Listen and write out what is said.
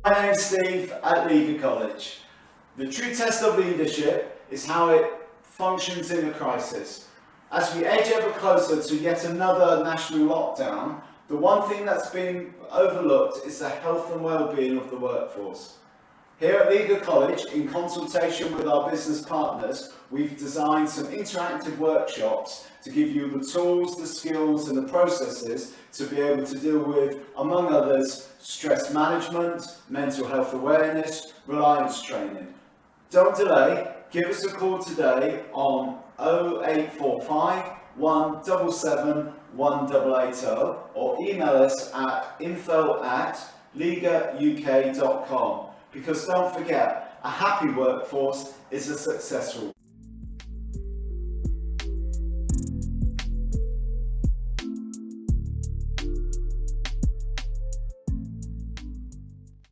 My name's Steve at Liga College. The true test of leadership is how it functions in a crisis. As we edge ever closer to yet another national lockdown, the one thing that's been overlooked is the health and well-being of the workforce. Here at Liga College, in consultation with our business partners, we've designed some interactive workshops to give you the tools, the skills and the processes to be able to deal with, among others, stress management, mental health awareness, reliance training. Don't delay, give us a call today on 0845 177 1880 or email us at info@ligauk.com. Because don't forget, a happy workforce is a successful